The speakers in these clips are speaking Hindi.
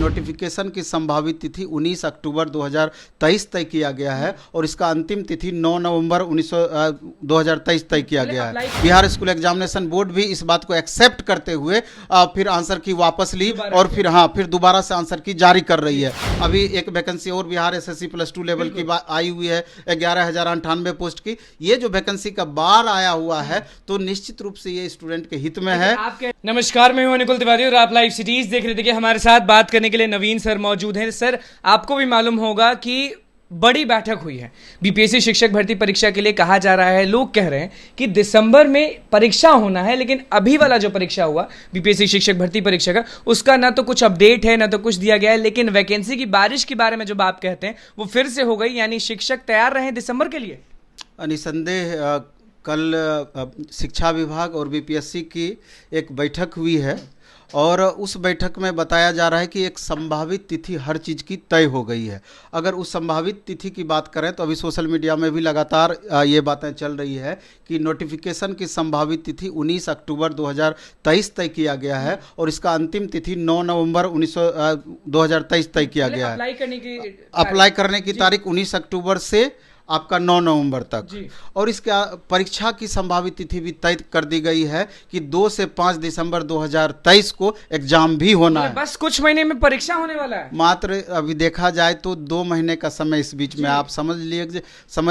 नोटिफिकेशन की संभावित तिथि 19 अक्टूबर 2023 तय किया गया है और इसका अंतिम तिथि 9 नवंबर 2023 तय किया गया है। बिहार स्कूल एग्जामिनेशन बोर्ड भी इस बात को एक्सेप्ट करते हुए फिर आंसर की वापस ली और फिर दोबारा से आंसर की जारी कर रही है। अभी एक वैकेंसी और बिहार एसएससी प्लस 2 लेवल की आई हुई है 11,098 पोस्ट की। ये जो वैकेंसी का बार आया हुआ है तो निश्चित रूप से ये स्टूडेंट के हित में है। नमस्कार, मैं हूं अनिकुल तिवारी और आप लाइव सिटीज देख रहे थे कि हमारे साथ बात करने के लिए नवीन सर मौजूद हैं। सर, आपको भी मालूम होगा कि बड़ी बैठक हुई है बीपीएससी शिक्षक भर्ती परीक्षा के लिए। कहा जा रहा है, लोग कह रहे हैं कि दिसंबर में परीक्षा होना है, लेकिन अभी वाला जो परीक्षा हुआ बीपीएससी शिक्षक भर्ती परीक्षा का, उसका ना तो कुछ अपडेट है ना तो कुछ दिया गया है। लेकिन वैकेंसी की बारिश के बारे में जो बात कहते हैं वो फिर से हो गई, यानी शिक्षक तैयार रहे दिसंबर के लिए। निसंदेह कल शिक्षा विभाग और बीपीएससी की एक बैठक हुई है और उस बैठक में बताया जा रहा है कि एक संभावित तिथि हर चीज़ की तय हो गई है। अगर उस संभावित तिथि की बात करें तो अभी सोशल मीडिया में भी लगातार ये बातें चल रही है कि नोटिफिकेशन की संभावित तिथि 19 अक्टूबर 2023 तय किया गया है और इसका अंतिम तिथि 9 नवंबर 2023 तय किया गया है। अप्लाई करने की तारीख 19 अक्टूबर से आपका 9 नवंबर तक, और इसका परीक्षा की संभावित तिथि भी तय कर दी गई है कि 2 से 5 दिसंबर 2023 को एग्जाम भी होना है। बस कुछ महीने में परीक्षा होने वाला है। मात्र अभी देखा जाए तो 2 महीने का समय इस बीच में, आप समझ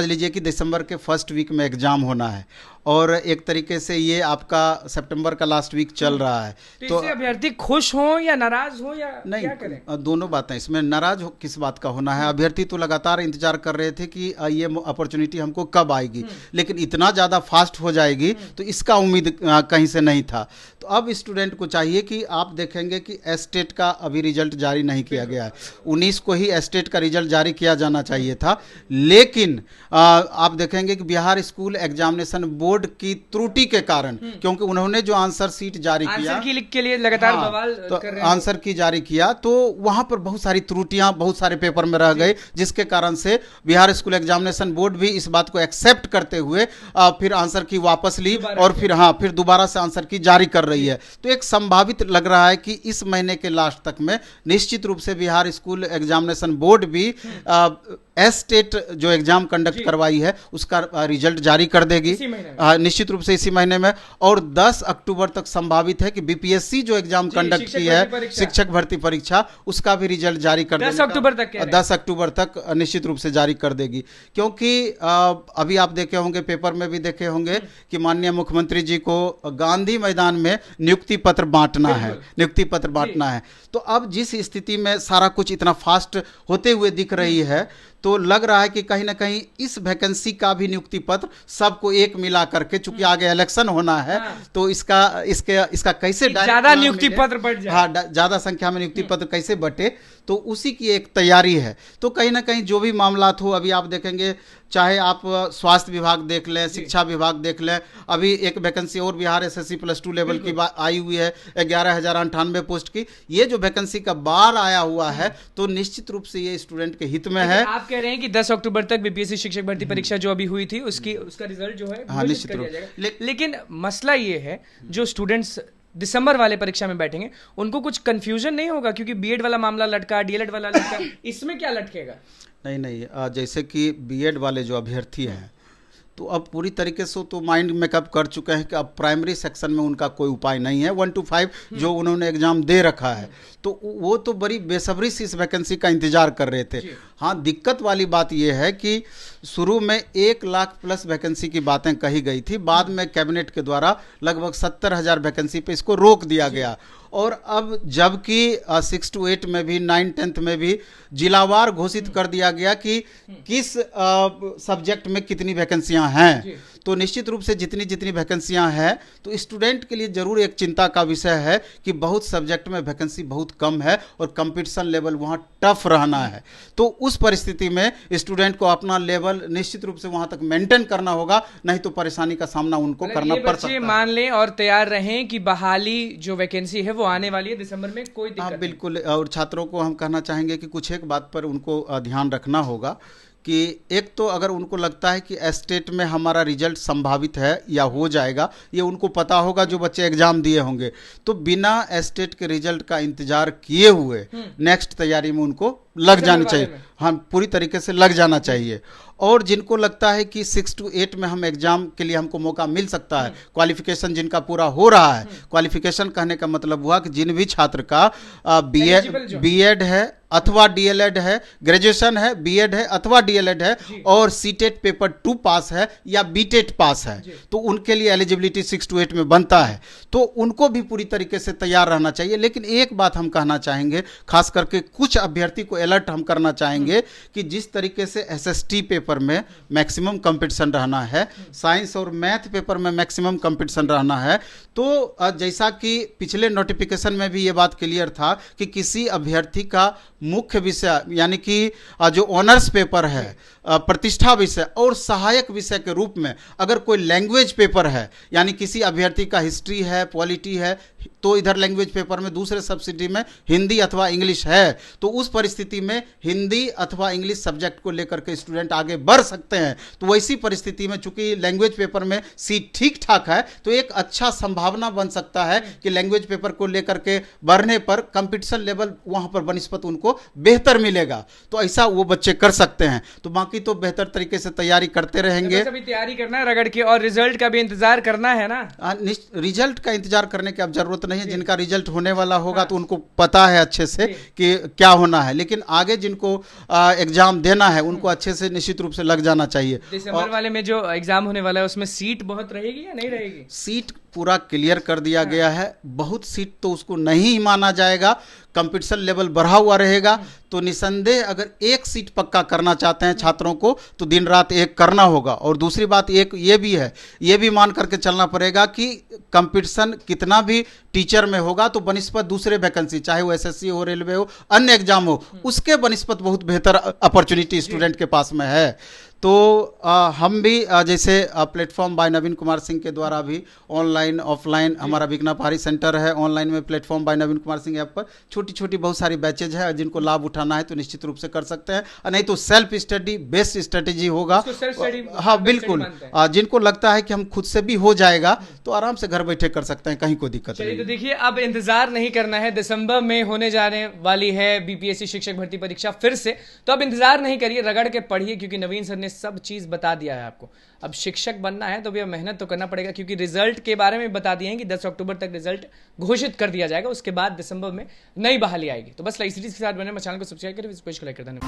लीजिए कि दिसंबर के फर्स्ट वीक में एग्जाम होना है और एक तरीके से ये आपका सितंबर का लास्ट वीक चल रहा है। तो अभ्यर्थी खुश हो या नाराज हो या नहीं, क्या करें? दोनों बातें इसमें। नाराज किस बात का होना है? अभ्यर्थी तो लगातार इंतजार कर रहे थे कि ये अपॉर्चुनिटी हमको कब आएगी, लेकिन इतना ज़्यादा फास्ट हो जाएगी तो इसका उम्मीद कहीं से नहीं था। तो अब स्टूडेंट को चाहिए कि आप देखेंगे कि एस्टेट का अभी रिजल्ट जारी नहीं किया गया है। 19 को ही एस्टेट का रिजल्ट जारी किया जाना चाहिए था, लेकिन आप देखेंगे कि बिहार स्कूल एग्जामिनेशन बोर्ड की त्रुटि के कारण, क्योंकि उन्होंने जो आंसर शीट जारी किया, आंसर की के लिए लगातार बवाल तो कर रहे हैं, आंसर की जारी किया तो वहां पर बहुत सारी त्रुटियां बहुत सारे पेपर में रह गए, जिसके कारण से बिहार स्कूल एग्जामिनेशन बोर्ड भी इस बात को एक्सेप्ट करते हुए फिर आंसर की वापस ली और फिर दोबारा से आंसर की जारी कर रही है। तो एक संभावित लग रहा है कि इस महीने के लास्ट तक में निश्चित रूप से बिहार स्कूल एग्जामिनेशन बोर्ड भी एस्टेट जो एग्जाम कंडक्ट करवाई है उसका रिजल्ट जारी कर देगी निश्चित रूप से इसी महीने में। और 10 अक्टूबर तक संभावित है कि बीपीएससी जो एग्जाम कंडक्ट की है शिक्षक भर्ती परीक्षा, उसका भी रिजल्ट जारी कर देगी 10 अक्टूबर तक निश्चित रूप से जारी कर देगी। क्योंकि अभी आप देखे होंगे, पेपर में भी देखे होंगे कि माननीय मुख्यमंत्री जी को गांधी मैदान में नियुक्ति पत्र बांटना है। तो अब जिस स्थिति में सारा कुछ इतना फास्ट होते हुए दिख रही है तो लग रहा है कि कहीं ना कहीं इस वैकेंसी का भी नियुक्ति पत्र सबको एक मिला करके, चूंकि आगे इलेक्शन होना है तो इसका कैसे ज्यादा नियुक्ति पत्र बढ़ जाए, हाँ, ज्यादा संख्या में नियुक्ति पत्र कैसे बटे, तो उसी की एक तैयारी है। तो कहीं ना कहीं जो भी मामलात हो, अभी आप देखेंगे चाहे आप स्वास्थ्य विभाग देख लें, शिक्षा विभाग देख लें, अभी एक वैकेंसी और बिहार एसएससी प्लस 2 लेवल की आई हुई है 11,098 पोस्ट की। ये जो वैकेंसी का बार आया हुआ है तो निश्चित रूप से ये स्टूडेंट के हित में है। आप कह रहे हैं कि 10 अक्टूबर तक बीपीएससी शिक्षक भर्ती परीक्षा जो अभी हुई थी उसका रिजल्ट जो है निश्चित रूप से, लेकिन मसला ये है जो स्टूडेंट्स दिसंबर वाले परीक्षा में बैठेंगे उनको कुछ कंफ्यूजन नहीं होगा, क्योंकि बीएड वाला मामला लटका, डीएलएड वाला लटका, इसमें क्या लटकेगा? नहीं, जैसे कि बीएड वाले जो अभ्यर्थी हैं तो अब पूरी तरीके से तो माइंड मेकअप कर चुके हैं कि अब प्राइमरी सेक्शन में उनका कोई उपाय नहीं है। 1 to 5 जो उन्होंने एग्जाम दे रखा है तो वो तो बड़ी बेसब्री से इस वैकेंसी का इंतजार कर रहे थे। हाँ, दिक्कत वाली बात यह है कि शुरू में 1 लाख प्लस वैकेंसी की बातें कही गई थी, बाद में कैबिनेट के द्वारा लगभग 70,000 वैकेंसी पे इसको रोक दिया गया। और अब जबकि 6 to 8 में भी 9, 10th में भी जिलावार घोषित कर दिया गया कि किस सब्जेक्ट में कितनी वैकेंसियां हैं, तो निश्चित रूप से जितनी वैकेंसियां हैं तो स्टूडेंट के लिए जरूर एक चिंता का विषय है कि बहुत सब्जेक्ट में वैकेंसी बहुत कम है और कंपटीशन लेवल वहाँ टफ रहना है। तो उस परिस्थिति में स्टूडेंट को अपना लेवल निश्चित रूप से वहाँ तक मेंटेन करना होगा, नहीं तो परेशानी का सामना उनको करना पड़ सकता है। मान लें और तैयार रहें कि बहाली जो वैकेंसी है वो आने वाली है दिसंबर में, कोई दिक्कत नहीं। बिल्कुल। और छात्रों को हम कहना चाहेंगे कि कुछ एक बात पर उनको ध्यान रखना होगा कि एक तो अगर उनको लगता है कि स्टेट में हमारा रिजल्ट संभावित है या हो जाएगा, ये उनको पता होगा जो बच्चे एग्जाम दिए होंगे, तो बिना स्टेट के रिजल्ट का इंतजार किए हुए नेक्स्ट तैयारी में उनको लग जानी चाहिए। हाँ, पूरी तरीके से लग जाना चाहिए। और जिनको लगता है कि 6 to 8 में हम एग्जाम के लिए हमको मौका मिल सकता है, क्वालिफिकेशन जिनका पूरा हो रहा है, क्वालिफिकेशन कहने का मतलब हुआ कि जिन भी छात्र का बीएड है अथवा डीएलएड है, ग्रेजुएशन है, बीएड है अथवा डीएलएड है और सीटेट पेपर 2 पास है या बीटेट पास है, तो उनके लिए एलिजिबिलिटी 6 to 8 में बनता है, तो उनको भी पूरी तरीके से तैयार रहना चाहिए। लेकिन एक बात हम कहना चाहेंगे, खास करके कुछ अभ्यर्थी को अलर्ट हम करना चाहेंगे कि जिस तरीके से एसएसटी पेपर में मैक्सिमम कंपटीशन रहना है, साइंस और मैथ पेपर में मैक्सिमम कंपटीशन रहना है, तो जैसा कि पिछले नोटिफिकेशन में भी ये बात क्लियर था कि किसी अभ्यर्थी का मुख्य विषय यानी कि जो ऑनर्स पेपर है, प्रतिष्ठा विषय और सहायक विषय के रूप में अगर कोई लैंग्वेज पेपर है, यानी किसी अभ्यर्थी का हिस्ट्री है, पॉलिटी है, तो इधर लैंग्वेज पेपर में दूसरे सब्सिडी में हिंदी अथवा इंग्लिश है, तो उस परिस्थिति में हिंदी अथवा इंग्लिश सब्जेक्ट को लेकर के स्टूडेंट आगे बढ़ सकते हैं। तो वैसी परिस्थिति में चूंकि लैंग्वेज पेपर में सीट ठीक ठाक है, तो एक अच्छा संभावना बन सकता है कि लैंग्वेज पेपर को लेकर के बढ़ने पर कंपटीशन लेवल वहां पर बनिस्पत उनको बेहतर मिलेगा। तो ऐसा वो बच्चे कर सकते हैं। तो बाकी तो बेहतर तरीके से तैयारी करते रहेंगे। अभी तैयारी करना है रगड़ के, और रिजल्ट का भी इंतजार करना है ना। रिजल्ट का इंतजार करने की अब जरूरत नहीं है। जिनका रिजल्ट होने वाला होगा तो उनको पता है अच्छे से कि क्या होना है, लेकिन आगे जिनको एग्जाम देना है उनको अच्छे से निश्चित रूप से लग जाना चाहिए। दिसंबर वाले में जो एग्जाम होने वाला है उसमें सीट बहुत रहेगी या नहीं रहेगी? सीट पूरा क्लियर कर दिया गया है। बहुत सीट तो उसको नहीं माना जाएगा, कंपटीशन लेवल बढ़ा हुआ रहेगा। तो निसंदेह अगर एक सीट पक्का करना चाहते हैं छात्रों को तो दिन रात एक करना होगा। और दूसरी बात एक ये भी है, ये भी मान करके चलना पड़ेगा कि कंपटीशन कितना भी टीचर में होगा तो बनिस्पत दूसरे वैकेंसी, चाहे वो एसएससी हो, रेलवे हो, अन्य एग्जाम हो, उसके बनिस्पत बहुत बेहतर अपॉर्चुनिटी स्टूडेंट के पास में है। तो हम भी जैसे प्लेटफॉर्म बाय नवीन कुमार सिंह के द्वारा भी ऑनलाइन ऑफलाइन हमारा विज्ञापहारी सेंटर है। ऑनलाइन में प्लेटफॉर्म बाय नवीन कुमार सिंह ऐप पर छोटी छोटी बहुत सारी बैचेज है, जिनको लाभ उठाना है तो निश्चित रूप से कर सकते हैं, और नहीं तो सेल्फ स्टडी बेस्ट स्ट्रेटेजी होगा। हाँ बिल्कुल, जिनको लगता है कि हम खुद से भी हो जाएगा तो आराम से घर बैठे कर सकते हैं, कहीं कोई दिक्कत नहीं। तो देखिए, अब इंतजार नहीं करना है, दिसंबर में होने जाने वाली है बीपीएससी शिक्षक भर्ती परीक्षा फिर से, तो अब इंतजार नहीं करिए, रगड़ के पढ़िए, क्योंकि नवीन सर ने सब चीज बता दिया है आपको। अब शिक्षक बनना है तो भी अब मेहनत तो करना पड़ेगा, क्योंकि रिजल्ट के बारे में बता दिए हैं कि 10 अक्टूबर तक रिजल्ट घोषित कर दिया जाएगा, उसके बाद दिसंबर में नई बहाली आएगी। तो बस लाइव सीरीज के साथ बने, मैं चैनल को सब्सक्राइब करें, इस पेज को लाइक कर देना।